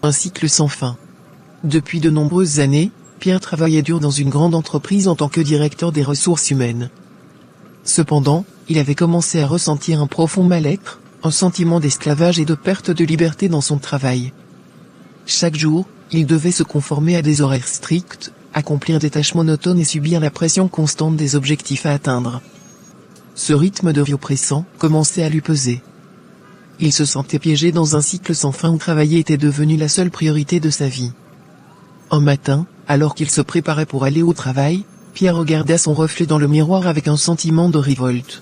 Un cycle sans fin. Depuis de nombreuses années, Pierre travaillait dur dans une grande entreprise en tant que directeur des ressources humaines. Cependant, il avait commencé à ressentir un profond mal-être, un sentiment d'esclavage et de perte de liberté dans son travail. Chaque jour, il devait se conformer à des horaires stricts, accomplir des tâches monotones et subir la pression constante des objectifs à atteindre. Ce rythme de vie oppressant commençait à lui peser. Il se sentait piégé dans un cycle sans fin où travailler était devenu la seule priorité de sa vie. Un matin, alors qu'il se préparait pour aller au travail, Pierre regarda son reflet dans le miroir avec un sentiment de révolte.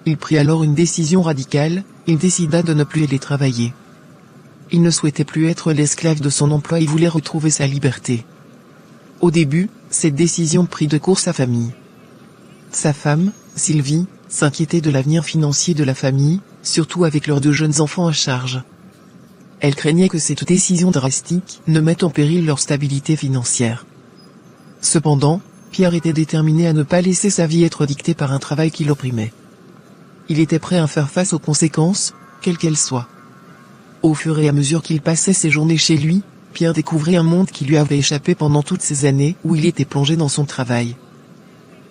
Il prit alors une décision radicale, il décida de ne plus aller travailler. Il ne souhaitait plus être l'esclave de son emploi et voulait retrouver sa liberté. Au début, cette décision prit de court sa famille. Sa femme, Sylvie, s'inquiétait de l'avenir financier de la famille, surtout avec leurs 2 jeunes enfants à charge. Elle craignait que cette décision drastique ne mette en péril leur stabilité financière. Cependant, Pierre était déterminé à ne pas laisser sa vie être dictée par un travail qui l'opprimait. Il était prêt à faire face aux conséquences, quelles qu'elles soient. Au fur et à mesure qu'il passait ses journées chez lui, Pierre découvrait un monde qui lui avait échappé pendant toutes ces années où il était plongé dans son travail.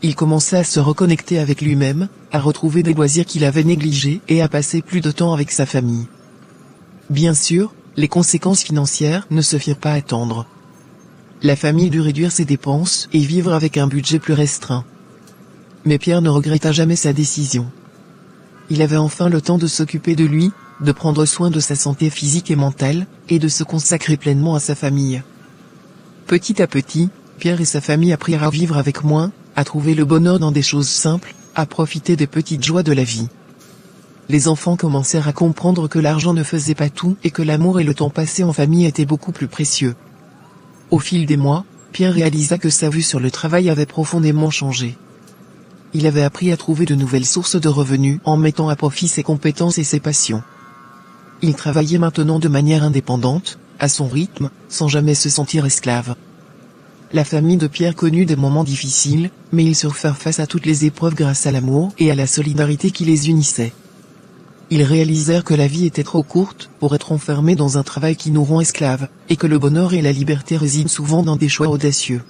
Il commençait à se reconnecter avec lui-même, à retrouver des loisirs qu'il avait négligés et à passer plus de temps avec sa famille. Bien sûr, les conséquences financières ne se firent pas attendre. La famille dut réduire ses dépenses et vivre avec un budget plus restreint. Mais Pierre ne regretta jamais sa décision. Il avait enfin le temps de s'occuper de lui, de prendre soin de sa santé physique et mentale, et de se consacrer pleinement à sa famille. Petit à petit, Pierre et sa famille apprirent à vivre avec moins, à trouver le bonheur dans des choses simples, à profiter des petites joies de la vie. Les enfants commencèrent à comprendre que l'argent ne faisait pas tout et que l'amour et le temps passé en famille étaient beaucoup plus précieux. Au fil des mois, Pierre réalisa que sa vue sur le travail avait profondément changé. Il avait appris à trouver de nouvelles sources de revenus en mettant à profit ses compétences et ses passions. Il travaillait maintenant de manière indépendante, à son rythme, sans jamais se sentir esclave. La famille de Pierre connut des moments difficiles, mais ils surent faire face à toutes les épreuves grâce à l'amour et à la solidarité qui les unissait. Ils réalisèrent que la vie était trop courte pour être enfermé dans un travail qui nous rend esclaves, et que le bonheur et la liberté résident souvent dans des choix audacieux.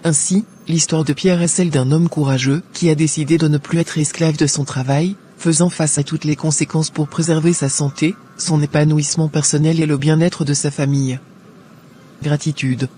Ainsi, l'histoire de Pierre est celle d'un homme courageux qui a décidé de ne plus être esclave de son travail, faisant face à toutes les conséquences pour préserver sa santé, son épanouissement personnel et le bien-être de sa famille. Gratitude.